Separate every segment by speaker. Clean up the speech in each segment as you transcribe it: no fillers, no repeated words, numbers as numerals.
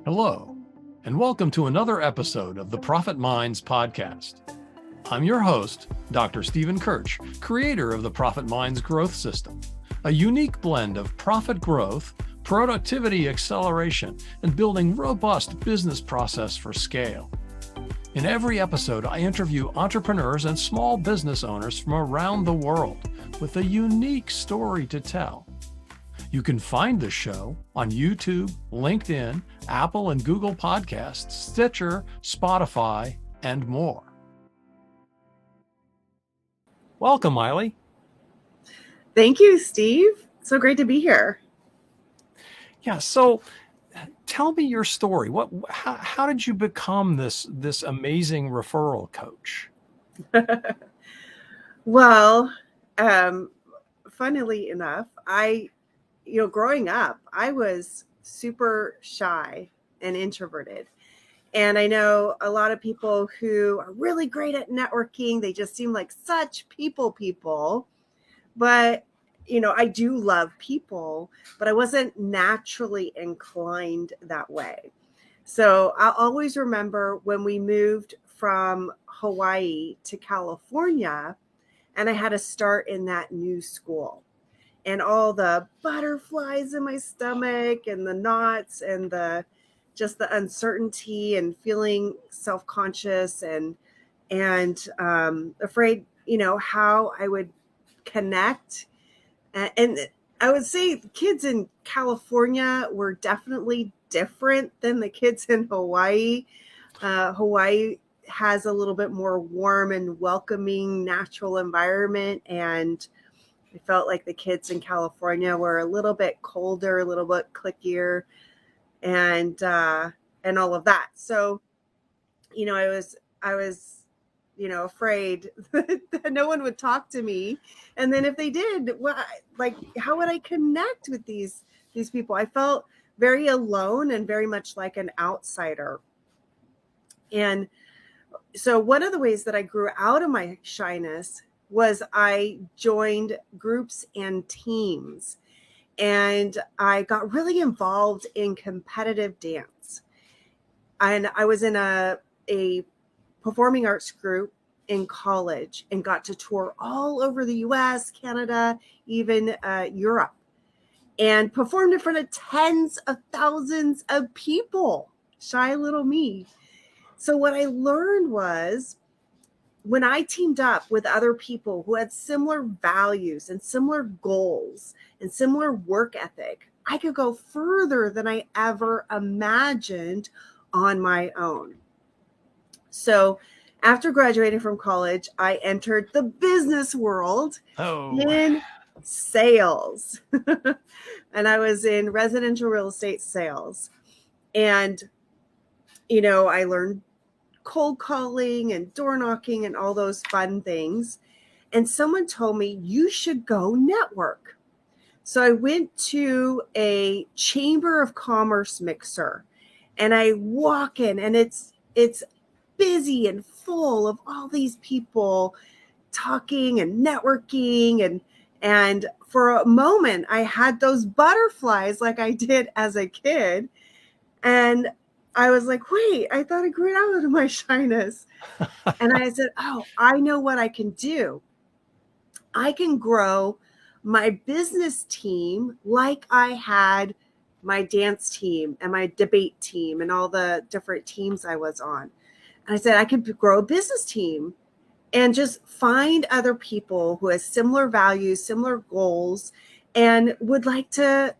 Speaker 1: Hello, and welcome to another episode of the Profit Minds podcast. I'm your host, Dr. Stephen Kirch, creator of the Profit Minds Growth System, a unique blend of profit growth, productivity acceleration, and building robust business process for scale. In every episode, I interview entrepreneurs and small business owners from around the world with a unique story to tell. You can find the show on YouTube, LinkedIn, Apple and Google Podcasts, Stitcher, Spotify, and more. Welcome, Maile.
Speaker 2: Thank you, Steve. So great to be here.
Speaker 1: Yeah, so tell me your story. How did you become this amazing referral coach?
Speaker 2: Well, funnily enough, growing up, I was super shy and introverted. And I know a lot of people who are really great at networking. They just seem like such people. But, I do love people, but I wasn't naturally inclined that way. So I'll always remember when we moved from Hawaii to California, and I had to start in that new school. And all the butterflies in my stomach and the knots and just the uncertainty and feeling self-conscious and afraid, how I would connect. And I would say the kids in California were definitely different than the kids in Hawaii. Hawaii has a little bit more warm and welcoming natural environment, and I felt like the kids in California were a little bit colder, a little bit clickier, and all of that. So, I was afraid that no one would talk to me, and then if they did, how would I connect with these people? I felt very alone and very much like an outsider. And so, one of the ways that I grew out of my shyness was I joined groups and teams, and I got really involved in competitive dance. And I was in a performing arts group in college and got to tour all over the US, Canada, even Europe, and performed in front of tens of thousands of people. Shy little me. So what I learned was, when I teamed up with other people who had similar values and similar goals and similar work ethic, I could go further than I ever imagined on my own. So after graduating from college, I entered the business world in sales. And I was in residential real estate sales. And, I learned cold calling and door knocking and all those fun things. And someone told me, you should go network. So I went to a Chamber of Commerce mixer, and I walk in, and it's busy and full of all these people talking and networking. And for a moment, I had those butterflies like I did as a kid. And I was like, wait, I thought I grew out of my shyness. And I said, I know what I can do. I can grow my business team like I had my dance team and my debate team and all the different teams I was on. And I said, I could grow a business team and just find other people who have similar values, similar goals, and would like to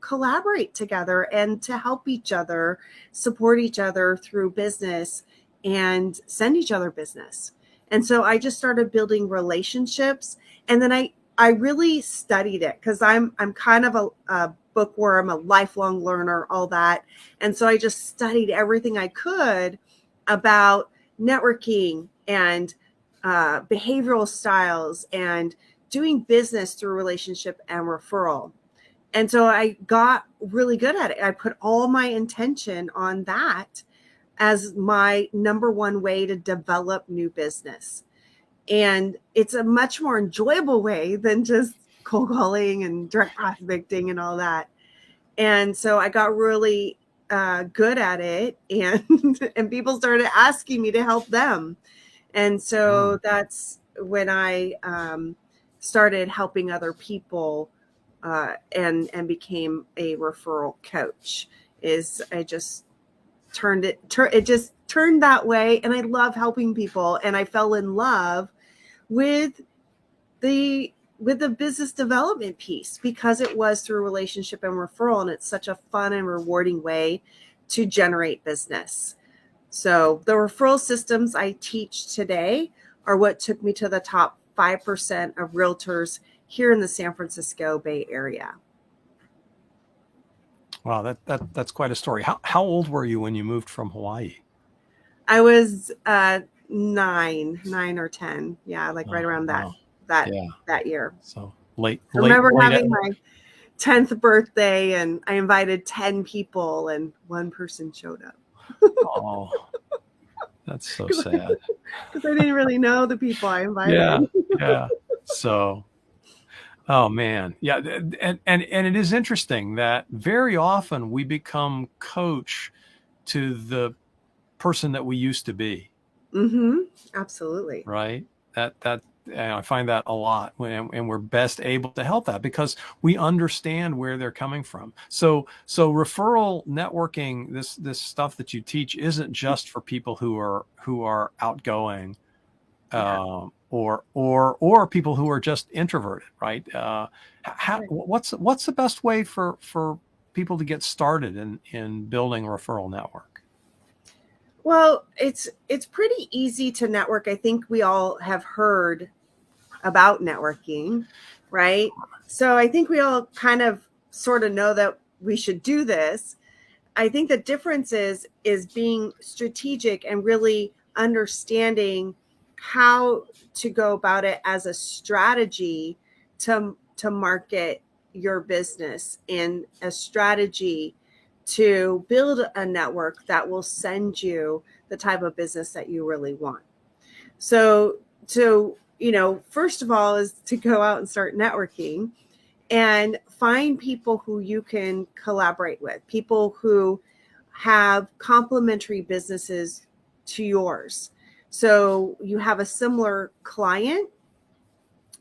Speaker 2: collaborate together and to help each other, support each other through business, and send each other business. And so I just started building relationships, and then I really studied it, because I'm kind of a bookworm, a lifelong learner, all that. And so I just studied everything I could about networking and behavioral styles and doing business through relationship and referral. And so I got really good at it. I put all my intention on that as my number one way to develop new business. And it's a much more enjoyable way than just cold calling and direct prospecting and all that. And so I got really good at it, and people started asking me to help them. And so that's when I started helping other people and became a referral coach. I just it just turned that way, and I love helping people, and I fell in love with the business development piece because it was through relationship and referral, and it's such a fun and rewarding way to generate business. So the referral systems I teach today are what took me to the top 5% of realtors here in the San Francisco Bay Area.
Speaker 1: Wow, that's quite a story. How old were you when you moved from Hawaii?
Speaker 2: I was 9 or 10. Yeah, like right around
Speaker 1: Wow.
Speaker 2: that year.
Speaker 1: So late.
Speaker 2: I remember having my 10th birthday, and I invited 10 people, and one person showed up.
Speaker 1: Oh, that's so sad.
Speaker 2: Because I didn't really know the people I invited.
Speaker 1: Yeah. So, oh man, yeah, and it is interesting that very often we become coach to the person that we used to be.
Speaker 2: Mm-hmm. Absolutely.
Speaker 1: Right. I find that a lot and we're best able to help that because we understand where they're coming from. So referral networking, this stuff that you teach isn't just for people who are outgoing, or people who are just introverted, right? What's the best way for people to get started in building a referral network?
Speaker 2: Well, it's pretty easy to network. I think we all have heard about networking, right? So I think we all kind of sort of know that we should do this. I think the difference is being strategic and really understanding how to go about it as a strategy to market your business, and a strategy to build a network that will send you the type of business that you really want. So first of all is to go out and start networking and find people who you can collaborate with, people who have complementary businesses to yours. So you have a similar client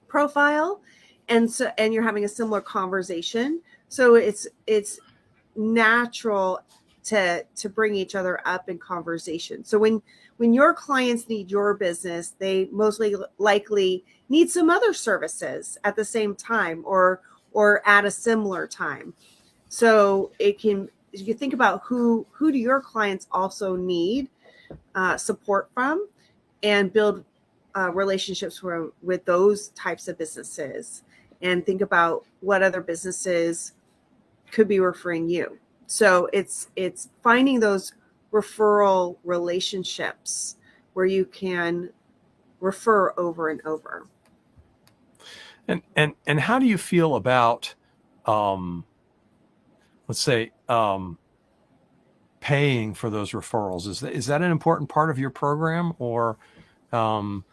Speaker 2: profile, and you're having a similar conversation. So it's natural to bring each other up in conversation. So when your clients need your business, they mostly likely need some other services at the same time or at a similar time. So you think about who do your clients also need support from, and build relationships with those types of businesses, and think about what other businesses could be referring you. So it's finding those referral relationships where you can refer over and over.
Speaker 1: And how do you feel about, let's say, paying for those referrals? Is that an important part of your program, or the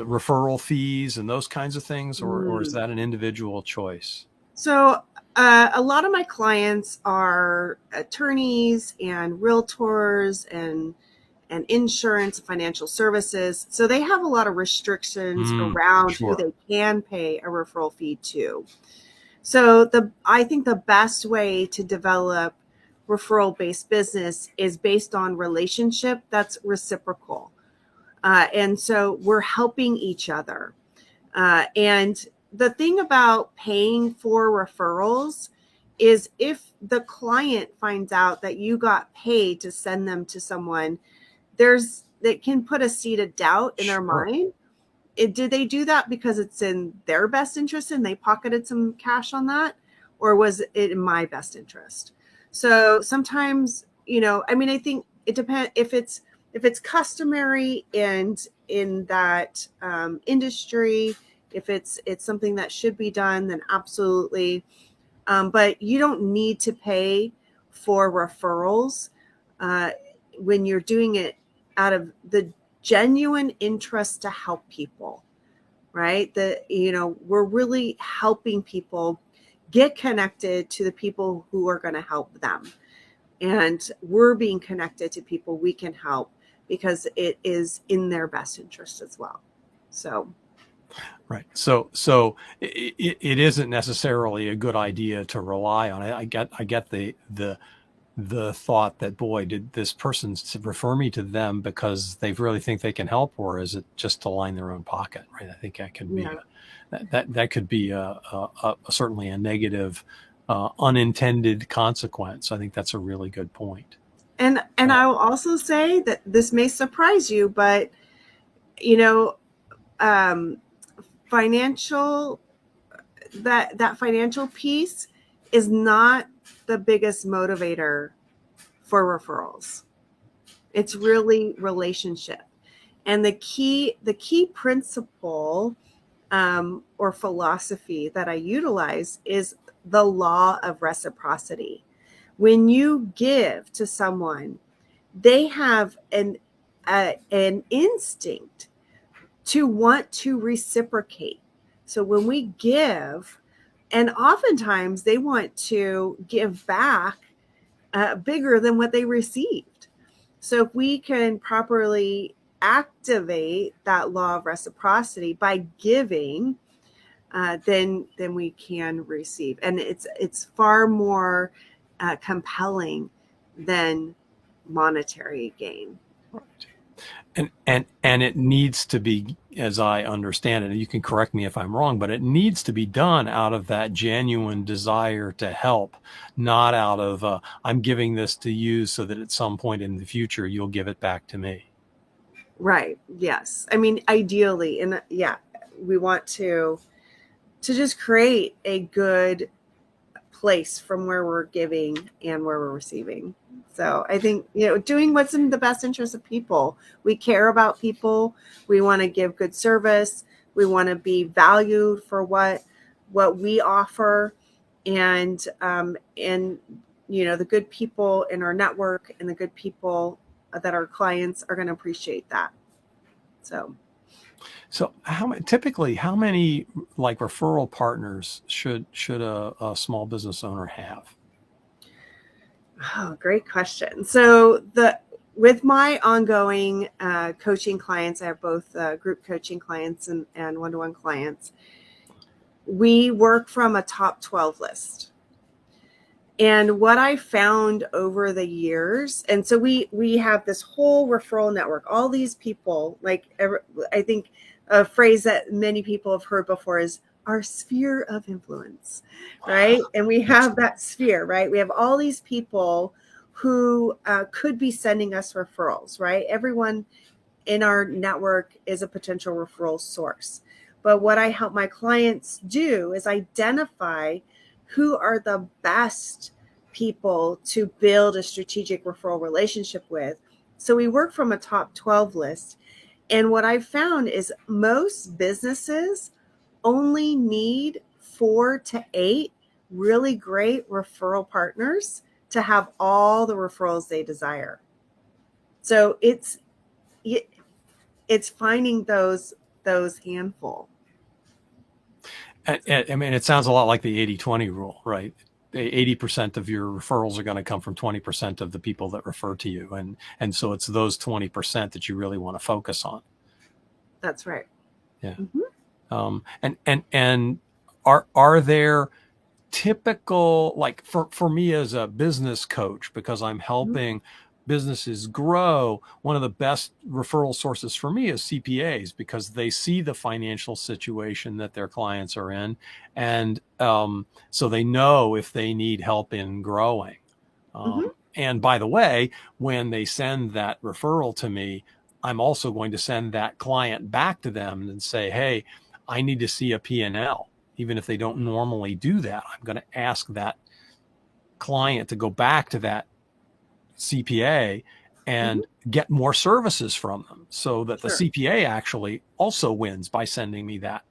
Speaker 1: referral fees and those kinds of things, or is that an individual choice?
Speaker 2: So a lot of my clients are attorneys and realtors and insurance, financial services. So they have a lot of restrictions around who they can pay a referral fee to. So I think the best way to develop referral-based business is based on relationship that's reciprocal. And so we're helping each other. And the thing about paying for referrals is if the client finds out that you got paid to send them to someone, that can put a seed of doubt in their mind. Did they do that because it's in their best interest and they pocketed some cash on that? Or was it in my best interest? So sometimes, I think it depends if it's customary and in that industry, if it's something that should be done, then absolutely. But you don't need to pay for referrals when you're doing it out of the genuine interest to help people, right? We're really helping people get connected to the people who are going to help them. and we're being connected to people we can help because it is in their best interest as well. So.
Speaker 1: Right. So it isn't necessarily a good idea to rely on it. I get the thought that, boy, did this person refer me to them because they really think they can help, or is it just to line their own pocket? Right. I think that could be that could be certainly a negative, unintended consequence. I think that's a really good point.
Speaker 2: And I will also say that this may surprise you, but you know, financial that financial piece is not the biggest motivator for referrals. It's really relationship. And the key principle or philosophy that I utilize is the law of reciprocity. When you give to someone, they have an instinct to want to reciprocate. So when we give, and oftentimes they want to give back bigger than what they received. So if we can properly activate that law of reciprocity by giving, then we can receive, and it's far more compelling than monetary gain.
Speaker 1: Right. And it needs to be, as I understand it, and you can correct me if I'm wrong, but it needs to be done out of that genuine desire to help, not out of I'm giving this to you so that at some point in the future you'll give it back to me.
Speaker 2: Right. Yes. I mean, ideally, and we want to just create a good place from where we're giving and where we're receiving. So I think, doing what's in the best interest of people. We care about people. We want to give good service. We want to be valued for what we offer. And the good people in our network and the good people that are clients are going to appreciate that.
Speaker 1: So how many like referral partners should a small business owner have?
Speaker 2: Oh, great question. So with my ongoing coaching clients, I have both group coaching clients and one-to-one clients. We work from a top 12 list. And what I found over the years, and so we have this whole referral network, all these people, I think a phrase that many people have heard before is our sphere of influence, right? And we have that sphere, right? We have all these people who could be sending us referrals, right? Everyone in our network is a potential referral source. But what I help my clients do is identify who are the best people to build a strategic referral relationship with. So we work from a top 12 list. And what I've found is most businesses only need 4 to 8 really great referral partners to have all the referrals they desire. So it's finding those handful.
Speaker 1: I mean, it sounds a lot like the 80-20 rule, right? 80% of your referrals are going to come from 20% of the people that refer to you. And so it's those 20% that you really want to focus on.
Speaker 2: That's right.
Speaker 1: Yeah. Mm-hmm. And are there typical, like for me as a business coach, because I'm helping businesses grow, one of the best referral sources for me is CPAs, because they see the financial situation that their clients are in. And so they know if they need help in growing. And by the way, when they send that referral to me, I'm also going to send that client back to them and say, hey, I need to see a P&L. Even if they don't normally do that, I'm going to ask that client to go back to that CPA and get more services from them, so that the CPA actually also wins by sending me that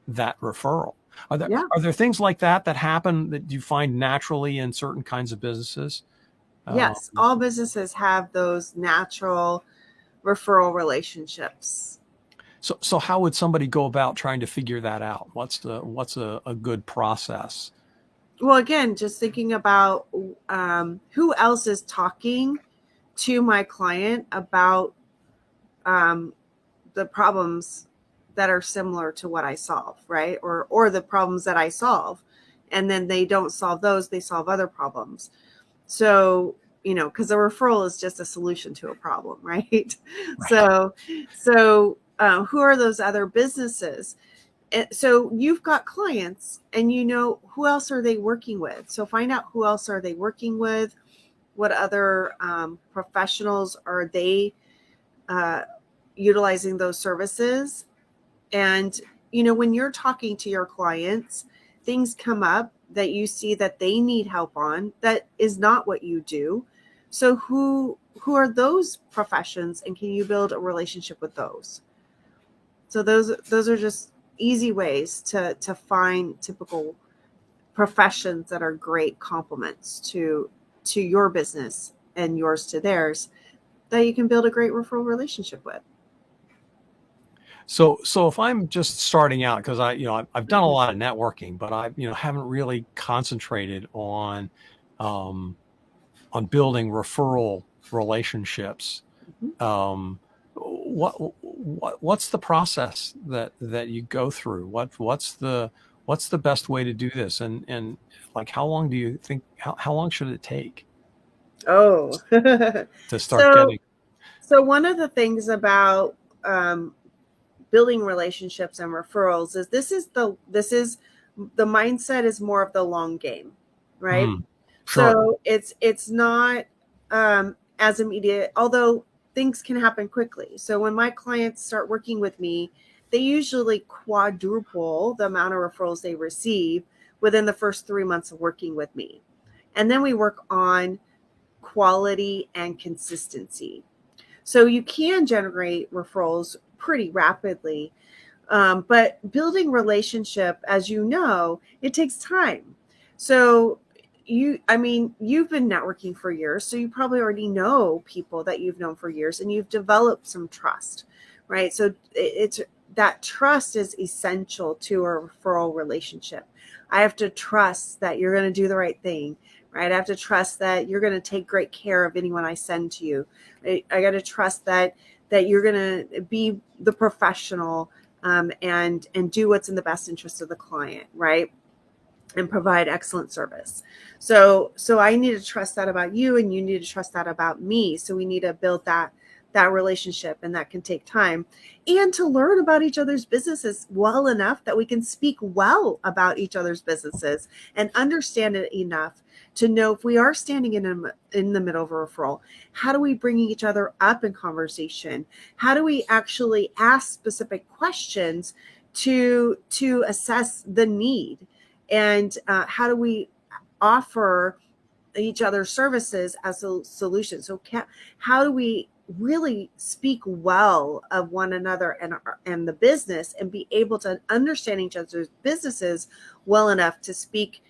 Speaker 1: referral. Are there things like that happen that you find naturally in certain kinds of businesses?
Speaker 2: Yes, all businesses have those natural referral relationships.
Speaker 1: So how would somebody go about trying to figure that out? What's a good process?
Speaker 2: Well, again, just thinking about who else is talking to my client about the problems that are similar to what I solve, right? Or the problems that I solve. And then they don't solve those, they solve other problems. So, because a referral is just a solution to a problem, right?
Speaker 1: Right.
Speaker 2: So who are those other businesses? So you've got clients and who else are they working with? So find out who else are they working with? What other professionals are they uh, utilizing those services? And, when you're talking to your clients, things come up that you see that they need help on that is not what you do. So who are those professions, and can you build a relationship with those? So those are just easy ways to find typical professions that are great complements to your business and yours to theirs, that you can build a great referral relationship with.
Speaker 1: So if I'm just starting out, because I've done a
Speaker 2: Mhm.
Speaker 1: lot of networking, but I haven't really concentrated on building referral relationships.
Speaker 2: Mhm.
Speaker 1: Um, what's the process that you go through? What's the best way to do this? And like, how long do you think, how long should it take
Speaker 2: Oh,
Speaker 1: to start
Speaker 2: so
Speaker 1: getting?
Speaker 2: so one of the things about um, building relationships and referrals is the mindset is more of the long game, right?
Speaker 1: Hmm, sure.
Speaker 2: So it's not as immediate, although things can happen quickly. So when my clients start working with me, they usually quadruple the amount of referrals they receive within the first 3 months of working with me. And then we work on quality and consistency. So you can generate referrals pretty rapidly. But building relationship, as you know, it takes time. So you've been networking for years, so you probably already know people that you've known for years, and you've developed some trust, right? So it's that trust is essential to a referral relationship. I have to trust that you're going to do the right thing, right? I have to trust that you're going to take great care of anyone I send to you. I got to trust that you're going to be the professional, and do what's in the best interest of the client, right? And provide excellent service. So I need to trust that about you, and you need to trust that about me. So we need to build that relationship, and that can take time, and to learn about each other's businesses well enough that we can speak well about each other's businesses and understand it enough to know if we are standing in the middle of a referral, how do we bring each other up in conversation? How do we actually ask specific questions to assess the need? And how do we offer each other services as a solution? So how do we really speak well of one another and the business, and be able to understand each other's businesses well enough to speak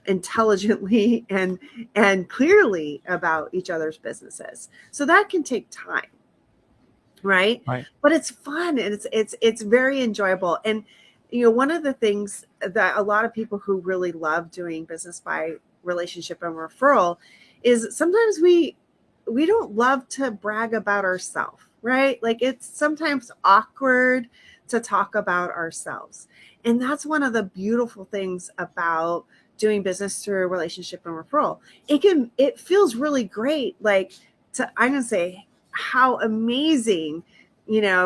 Speaker 2: intelligently and clearly about each other's businesses? So that can take time, right?
Speaker 1: Right.
Speaker 2: But it's fun, and it's very enjoyable. And one of the things that a lot of people who really love doing business by relationship and referral is sometimes we don't love to brag about ourselves, right? Like, it's sometimes awkward to talk about ourselves. And that's one of the beautiful things about doing business through a relationship and referral. It feels really great, like, I'm gonna say how amazing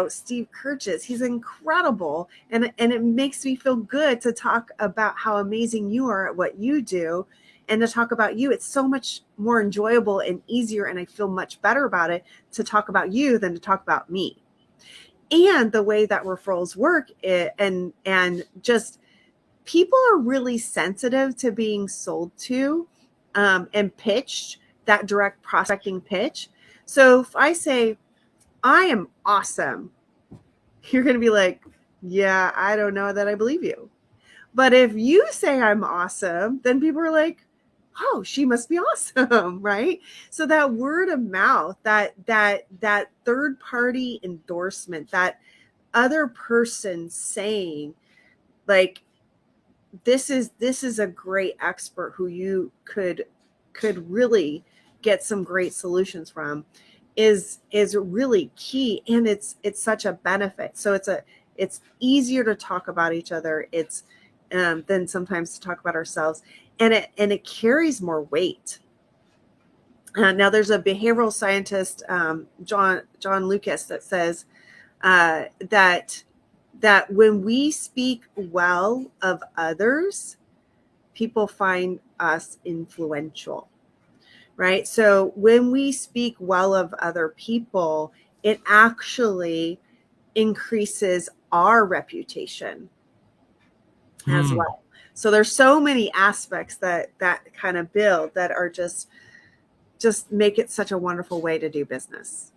Speaker 2: Steve Kirch is. He's incredible, and it makes me feel good to talk about how amazing you are at what you do, and to talk about you. It's so much more enjoyable and easier, and I feel much better about it to talk about you than to talk about me. And the way that referrals work, and just people are really sensitive to being sold to, and pitched, that direct prospecting pitch. So if I say, I am awesome, you're going to be like, yeah, I don't know that I believe you. But if you say I'm awesome, then people are like, oh, she must be awesome, right? So that word of mouth, that third party endorsement, that other person saying, like, this is a great expert who you could really get some great solutions from is really key. And it's such a benefit. So it's easier to talk about each other. It's than sometimes to talk about ourselves, and it carries more weight. Now there's a behavioral scientist, John Lucas, that says that when we speak well of others, people find us influential, right? So when we speak well of other people, it actually increases our reputation as well. So there's so many aspects that kind of build that are just make it such a wonderful way to do business.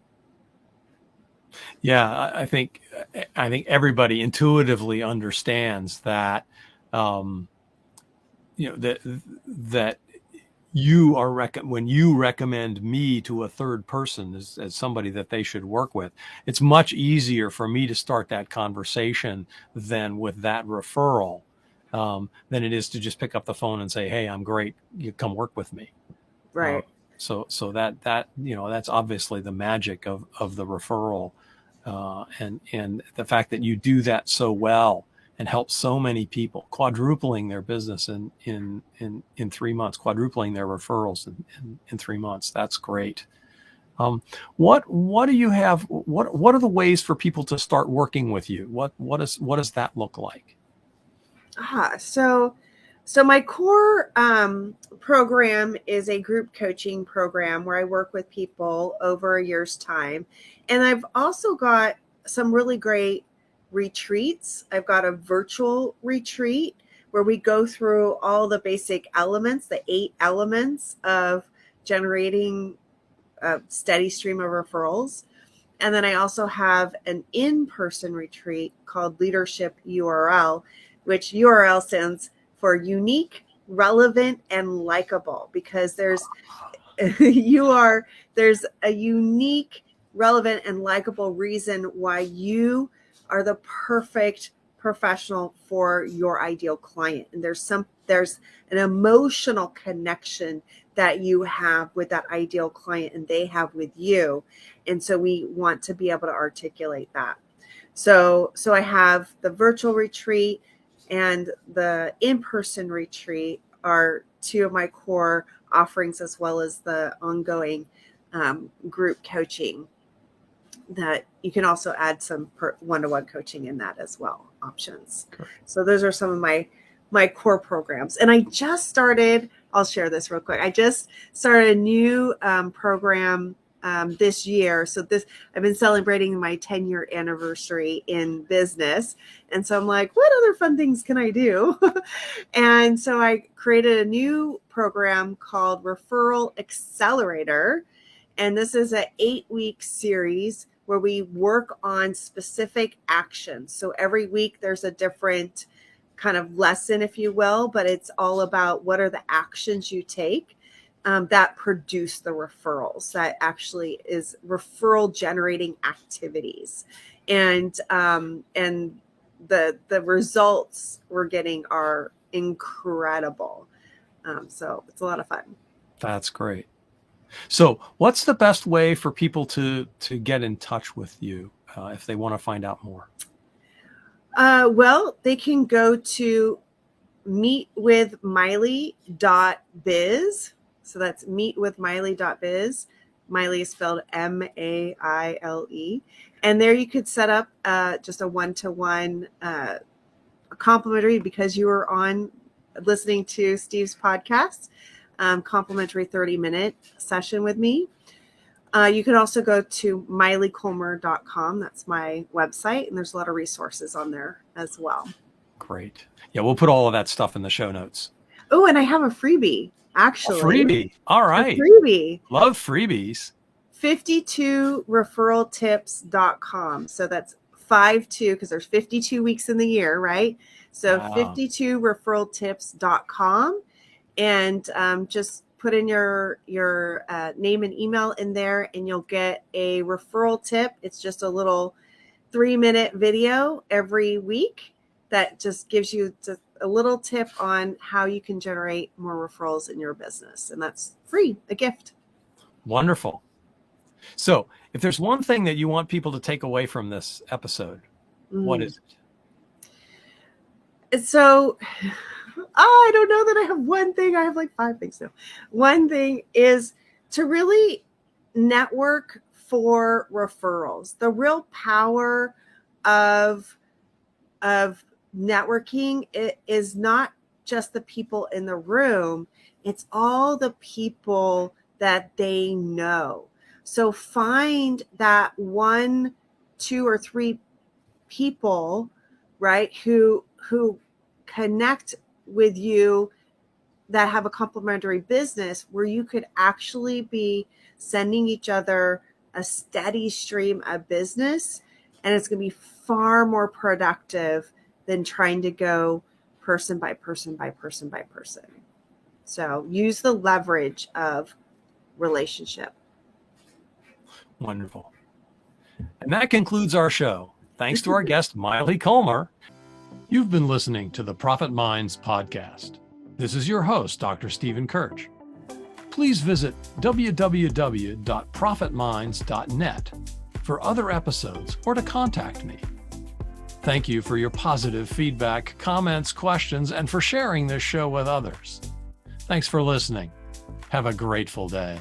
Speaker 1: Yeah, I think everybody intuitively understands that, that you are when you recommend me to a third person as somebody that they should work with, it's much easier for me to start that conversation than with that referral, than it is to just pick up the phone and say, "Hey, I'm great. You come work with me."
Speaker 2: Right.
Speaker 1: So that that's obviously the magic of the referral, and the fact that you do that so well and help so many people, quadrupling their business in 3 months, quadrupling their referrals in 3 months. That's great. What do you have? What are the ways for people to start working with you? What does that look like?
Speaker 2: So my core program is a group coaching program where I work with people over a year's time. And I've also got some really great retreats. I've got a virtual retreat where we go through all the basic elements, the 8 elements of generating a steady stream of referrals. And then I also have an in-person retreat called Leadership URL, which URL stands for unique, relevant, and likable, because there's a unique, relevant, and likable reason why you are the perfect professional for your ideal client. And there's an emotional connection that you have with that ideal client and they have with you. And so we want to be able to articulate that. So I have the virtual retreat and the in-person retreat are 2 of my core offerings, as well as the ongoing group coaching that you can also add some one-to-one coaching in that as well, options. Okay. So those are some of my core programs. And I just started, I'll share this real quick. I just started a new program this year. So I've been celebrating my 10-year anniversary in business. And so I'm like, what other fun things can I do? And so I created a new program called Referral Accelerator. And this is an 8-week series where we work on specific actions. So every week there's a different kind of lesson, if you will, but it's all about what are the actions you take that produce the referrals. That actually is referral generating activities, and the results we're getting are incredible. So it's a lot of fun.
Speaker 1: That's great. So what's the best way for people to get in touch with you if they want to find out more?
Speaker 2: Well, they can go to meetwithmaile.biz. So that's meetwithmaile.biz. Maile is spelled M-A-I-L-E. And there you could set up just a one-to-one complimentary, because you were on listening to Steve's podcast, complimentary 30-minute session with me. You can also go to MaileCollmer.com. That's my website, and there's a lot of resources on there as well.
Speaker 1: Great. Yeah, we'll put all of that stuff in the show notes.
Speaker 2: Oh, and I have a freebie, actually.
Speaker 1: A freebie. All right.
Speaker 2: A freebie.
Speaker 1: Love freebies.
Speaker 2: 52referraltips.com. So that's 52, because there's 52 weeks in the year, right? So 52referraltips.com. And just put in your name and email in there, and you'll get a referral tip. It's just a little 3-minute video every week that just gives you a little tip on how you can generate more referrals in your business. And that's free, a gift.
Speaker 1: Wonderful. So if there's one thing that you want people to take away from this episode, what is it?
Speaker 2: So I don't know that I have one thing. I have like 5 things now. One thing is to really network for referrals. The real power of networking is not just the people in the room, it's all the people that they know. So find that 1, 2, or 3 people, right, who connect with you that have a complementary business where you could actually be sending each other a steady stream of business, and it's going to be far more productive than trying to go person by person by person by person. So use the leverage of relationship.
Speaker 1: Wonderful. And that concludes our show. Thanks to our guest, Maile Collmer. You've been listening to the Profit Minds podcast. This is your host, Dr. Stephen Kirch. Please visit www.profitminds.net for other episodes or to contact me. Thank you for your positive feedback, comments, questions, and for sharing this show with others. Thanks for listening. Have a grateful day.